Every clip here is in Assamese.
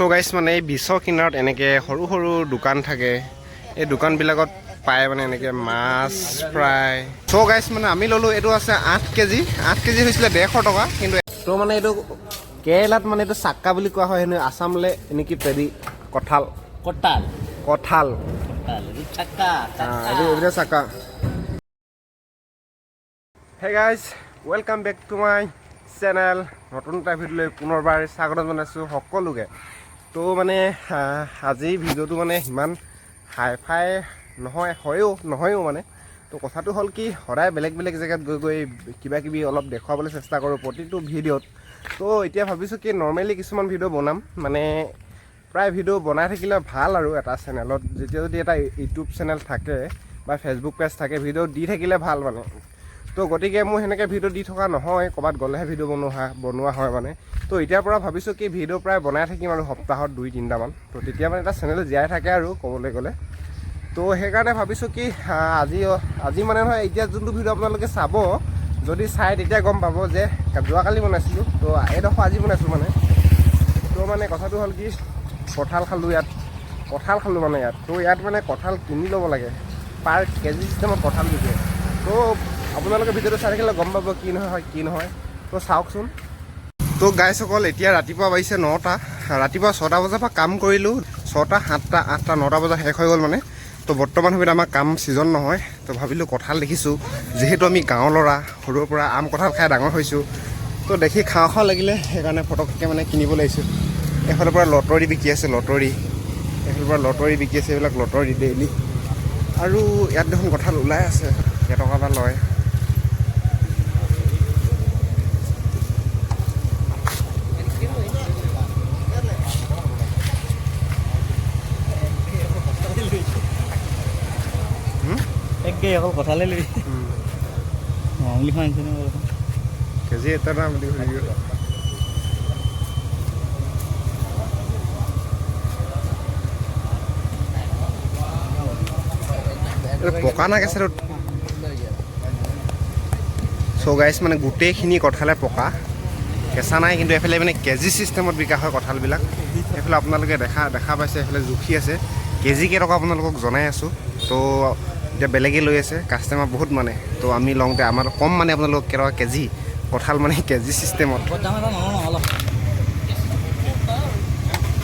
সো গাইস মানে এই বিচৰ কিনাৰত এনেকে সৰু সৰু দোকান থাকে এই দোকানবিলাকত পায় মানে এনেকে মাছ ফ্ৰাই সো গাইস মানে আমি ললো এটো আছে 8 কেজি হৈছিলে 150 টকা কিন্তু তো মানে এটো কেৰেলাত মানে এটো সাক্কা বুলি কোৱা হয় হেনে আসামলে এনেকি পেৰি কঠাল এটো সাক্কা এটো সাক্কা Hey guys, welcome back to my channel. নতুন এটা ভিডিঅ'লৈ পুনৰবাৰ স্বাগত জনাইছোঁ সকলোকে তো মানে আজি ভিডিঅ'টো মানে ইমান হাই-ফাই নহয়ও মানে তো কথাটো হ'ল কি সদায় বেলেগ জেগাত গৈ কিবা কিবি অলপ দেখুৱাবলৈ চেষ্টা কৰোঁ প্ৰতিটো ভিডিঅ'ত তো এতিয়া ভাবিছোঁ কি নৰ্মেলি কিছুমান ভিডিঅ' বনাম মানে প্ৰায় ভিডিঅ' বনাই থাকিলে ভাল আৰু এটা চেনেলত যেতিয়া যদি এটা ইউটিউব চেনেল থাকে বা ফেচবুক পেজ থাকে ভিডিঅ' দি থাকিলে ভাল মানে তো গতিকে মই সেনেকৈ ভিডিঅ' দি থকা নহয় ক'ৰবাত গ'লেহে ভিডিঅ' বনোৱা হয় মানে তো এতিয়াৰ পৰা ভাবিছোঁ কি ভিডিঅ' প্ৰায় বনাই থাকিম আৰু সপ্তাহত 2-3টামান তো তেতিয়া মানে এটা চেনেল জীয়াই থাকে আৰু ক'বলৈ গ'লে তো সেইকাৰণে ভাবিছোঁ কি আজি মানে নহয় এতিয়া যোনটো ভিডিঅ' আপোনালোকে চাব যদি চাই তেতিয়া গম পাব যে যোৱাকালি বনাইছিলোঁ তো এইডোখৰ আজি বনাইছোঁ মানে তো মানে কথাটো হ'ল কি কঁঠাল খালোঁ মানে ইয়াত তো ইয়াত মানে কঁঠাল কিনি ল'ব লাগে পাৰ কেজি চিষ্টেমত কঁঠাল দিছে তো আপোনালোকে ভিডিঅ'টো চাই থাকিলে গম পাব কি নহয় তো চাওকচোন তো গাইসকল এতিয়া ৰাতিপুৱা বাজিছে 9টা ৰাতিপুৱা 6টা বজাৰ পৰা কাম কৰিলোঁ 6টা 7টা 8টা 9টা বজাত শেষ হৈ গ'ল মানে তো বৰ্তমান সময়ত আমাৰ কাম ছিজন নহয় তো ভাবিলোঁ কঁঠাল দেখিছোঁ যিহেতু আমি গাঁৱৰ ল'ৰা সৰুৰ পৰা আম কঁঠাল খাই ডাঙৰ হৈছোঁ তো দেখি খাওঁ লাগিলে সেইকাৰণে ফটককৈ মানে কিনিবলৈ আহিছোঁ এইফালৰ পৰা লটাৰী বিকি আছে এইবিলাক লটাৰী ডেইলি আৰু ইয়াত দেখোন কঁঠাল ওলাই আছে কেইটকা এটা লয় অকল কঁঠালে লৈ মামুলি খাইছে নে কেজি এটা দাম বুলি পকা না কেঁচা চ' গাইছ মানে গোটেইখিনি কঁঠালে পকা কেঁচা নাই কিন্তু এফালে মানে কেজি চিষ্টেমত বিকা হয় কঁঠালবিলাক এইফালে আপোনালোকে দেখা পাইছে এইফালে জুখি আছে কেজি কেইটকা আপোনালোকক জনাই আছোঁ তো এতিয়া বেলেগে লৈ আছে কাষ্টমাৰ বহুত মানে তো আমি লওঁতে আমাৰ কম মানে আপোনালোকক কেইটকা কেজি কঁঠাল মানে কেজি চিষ্টেমত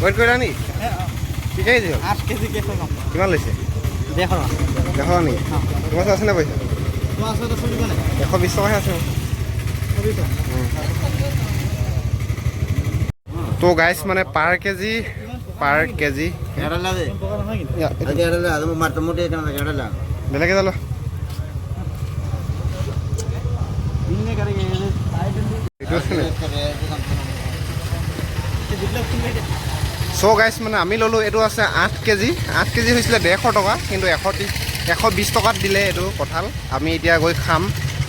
ৱেইট কৰিলা নি ঠিক আছে 8 কেজি কিমান লৈছে 150 নেকি তোমাৰ আছে নে পইচা 120 টকাহে আছে তো গাইছ মানে পাৰ কেজি বেলেগে জানো চ' গাইছ মানে আমি ল'লোঁ এইটো আছে 8 কেজি হৈছিলে 150 টকা কিন্তু 120 টকাত দিলে এইটো কঁঠাল আমি এতিয়া গৈ খাম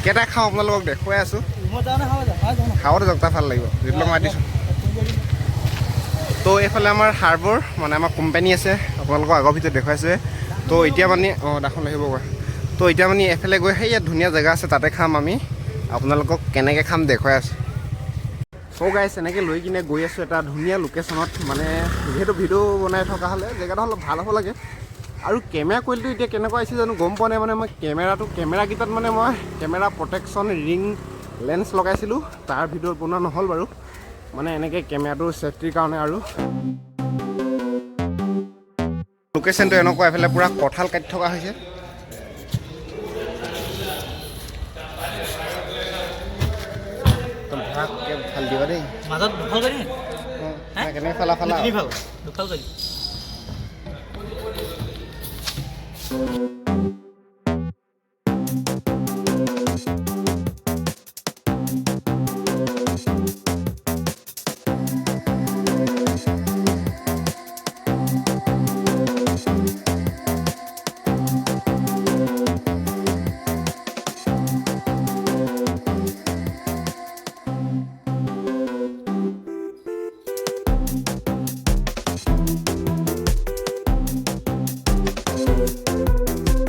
কেইটা খাওঁ আপোনালোকক দেখুৱাই আছোঁ খাওঁতে জগতা ভাল লাগিব যিটো মাতিছোঁ তো এইফালে আমাৰ হাৰ্বৰ মানে আমাৰ কোম্পানী আছে আপোনালোকক আগৰ ভিতৰত দেখুৱাইছে তো এতিয়া মানে দাখন আহিব গৈ তো এতিয়া মানে এফালে গৈ সেই ইয়াত ধুনীয়া জেগা আছে তাতে খাম আমি আপোনালোকক কেনেকৈ খাম দেখুৱাই আছোঁ চ' গাইছ এনেকৈ লৈ কিনে গৈ আছোঁ এটা ধুনীয়া লোকেশ্যনত মানে যিহেতু ভিডিঅ' বনাই থকা হ'লে জেগাটো অলপ ভাল হ'ব লাগে আৰু কেমেৰা কোৱালিটি এতিয়া কেনেকুৱা আহিছে জানো গম পোৱা নাই মানে মই কেমেৰাকেইটাত মানে মই কেমেৰা প্ৰটেকশ্যন ৰিং লেন্স লগাইছিলোঁ তাৰ ভিডিঅ' বনোৱা নহ'ল বাৰু মানে এনেকৈ কেমেৰাটোৰ ছেফটিৰ কাৰণে আৰু লোকেশ্যনটো এনেকুৱা এফালে পূৰা কঁঠাল কাটি থকা হৈছে ভাল দিবা দেই মাজত ভাল কৰি কেনেকৈ ফালা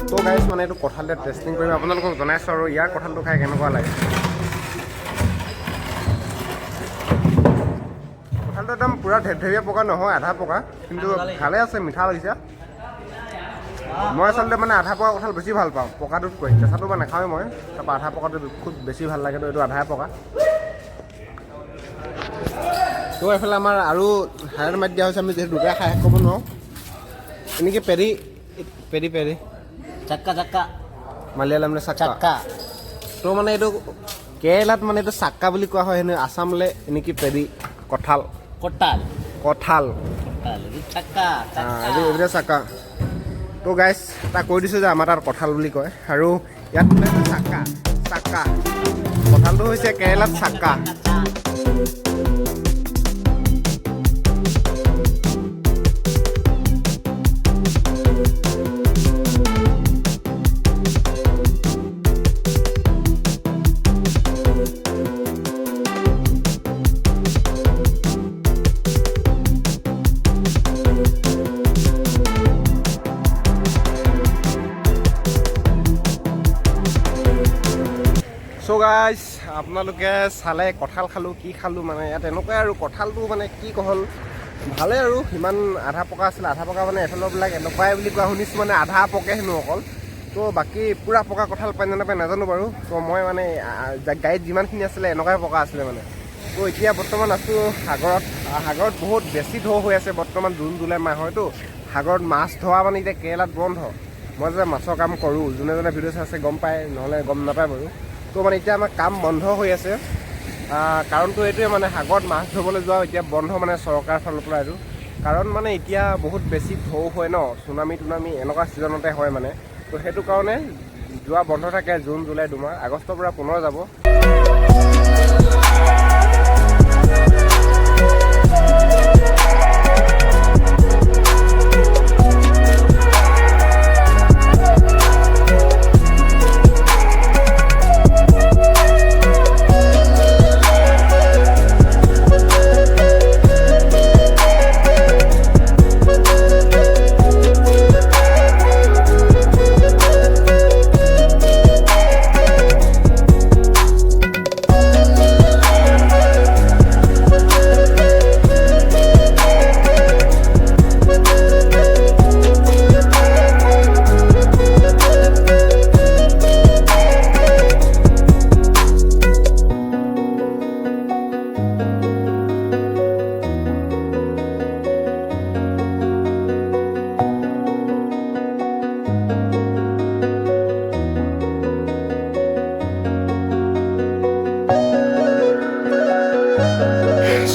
তো গাইছ মানে এইটো কঁঠালতে টেষ্টিং কৰিম আপোনালোকক জনাইছোঁ আৰু ইয়াৰ কঁঠালটো খাই কেনেকুৱা লাগে কঁঠালটো একদম পূৰা ঢেৰঢেৰীয়া পকা নহয়, আধা পকা, কিন্তু ভালে আছে, মিঠা লাগিছে। মই আচলতে মানে আধা পকা কঁঠাল বেছি ভাল পাওঁ পকাটোতকৈ, কেঁচাটো মানে নাখাওঁৱে মই, তাৰপৰা আধা পকাটো খুব বেছি ভাল লাগে, তো এইটো আধা পকা। তো এইফালে আমাৰ আৰু হায়াৰ মাৰি দিয়া হৈছে, আমি যিহেতু দুটাই খাই শেষ কৰিব নোৱাৰোঁ। এনেকৈ পেৰি চাক্কা মালিয়ালামলে চাক্কা। চাক্কা তো মানে এইটো কেৰেলাত মানে এইটো চাক্কা বুলি কোৱা হয়, সেনে আছামলে এনেকৈ পেৰি কঁঠাল কঁঠাল এইটো চাক্কা এইটো চাক্কা। তো গাইছ তাক কৈ দিছোঁ যে আমাৰ তাত কঁঠাল বুলি কয়, আৰু ইয়াত বোলে চাক্কা কঁঠালটো হৈছে কেৰেলাত চাক্কা। চ' গাইজ আপোনালোকে চালে কঁঠাল খালোঁ, কি খালোঁ মানে ইয়াত এনেকুৱাই আৰু কঁঠালটো মানে কি হ'ল ভালেই আৰু সিমান আধা পকা আছিলে, আধা পকা মানে এফালৰবিলাক এনেকুৱাই বুলি কোৱা শুনিছোঁ, মানে আধা পকে হেনো অকল। তো বাকী পূৰা পকা কঁঠাল পাই নাপায় নাজানো বাৰু। তো মই মানে গাড়ীত যিমানখিনি আছিলে এনেকুৱাই পকা আছিলে মানে। তো এতিয়া বৰ্তমান আছোঁ সাগৰত বহুত বেছি ঢৌ হৈ আছে বৰ্তমান, জুন জুলাই মাহ হয়তো, সাগৰত মাছ ধৰা মানে এতিয়া কেৰেলাত বন্ধ। মই যে মাছৰ কাম কৰোঁ, যোনে ভিডিঅ' চাই আছে গম পায়, নহ'লে গম নাপায় বাৰু। তো মানে এতিয়া আমাৰ কাম বন্ধ হৈ আছে, কাৰণটো এইটোৱে মানে সাগৰত মাছ ধৰিবলৈ যোৱা এতিয়া বন্ধ মানে চৰকাৰৰ ফালৰ পৰা এইটো। কাৰণ মানে এতিয়া বহুত বেছি ঢৌ হয় ন, চুনামি এনেকুৱা ছিজনতে হয় মানে। তো সেইটো কাৰণে যোৱা বন্ধ থাকে জুন জুলাই 2 মাহ, আগষ্টৰ পৰা পুনৰ যাব।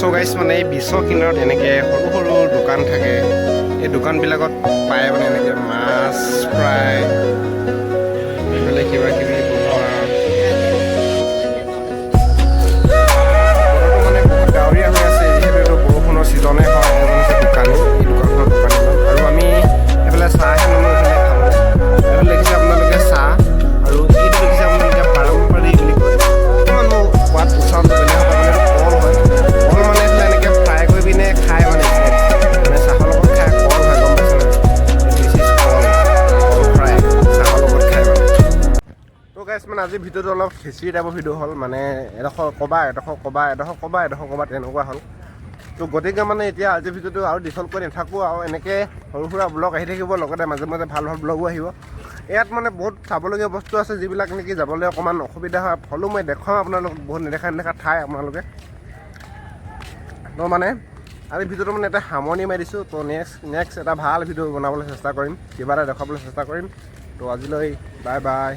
চ' গাইছ মানে এই বিচৰ কিনাৰত এনেকৈ সৰু সৰু দোকান থাকে, এই দোকানবিলাকত পায় মানে এনেকৈ মাছ ফ্ৰাই, এইফালে কিবা কিবি বনোৱা। মানে বহুত ডাৱৰীয়া হৈ আছে, যিহেতু এইটো বৰষুণৰ ছিজনে হয়। এজন আছে দোকানী, এই দোকানখনৰ দোকানীজন, আৰু আমি এইফালে চাহহে ল'লোঁ, এইফালে খাবলৈ। এইফালে দেখিছে আপোনালোকে চাহ, আৰু এইটো দেখিছে আপোনালোকে পাৰম্পৰিক বুলি কয়, অকণমান মোৰ সোৱাদ উচ্চাৰণটো বেলেগ হ'ব, মানে এইটো কল হয়। কল মানে এইফালে এনেকৈ ফ্ৰাই কৰি পিনে খায় মানে চাহৰ লগত খাই, কল হয় গম পাইছেনে? দিছ ইজ কল ফ্ৰাই, চাহৰ লগত খাই মানে। তো গাইছ মানে আজিৰ ভিডিঅ'টো অলপ খিচিৰি টাইপৰ ভিডিঅ' হ'ল, মানে এডোখৰ ক'বা তেনেকুৱা হ'ল। তো গতিকে মানে এতিয়া আজিৰ ভিডিঅ'টো আৰু দীঘল কৰি নাথাকোঁ, আৰু এনেকৈ সৰু সুৰা ব্লগ আহি থাকিব, লগতে মাজে মাজে ভাল ব্লগো আহিব। ইয়াত মানে বহুত চাবলগীয়া বস্তু আছে, যিবিলাক নেকি যাবলৈ অকণমান অসুবিধা হয়, হ'লেও মই দেখুৱাম আপোনালোকক বহুত নেদেখা ঠাই আপোনালোকে। তো মানে আজি ভিডিঅ'টো মানে এটা সামৰণি মাৰি দিছোঁ। তো নেক্সট এটা ভাল ভিডিঅ' বনাবলৈ চেষ্টা কৰিম, কিবা এটা দেখাবলৈ চেষ্টা কৰিম। তো আজিলৈ বাই বাই।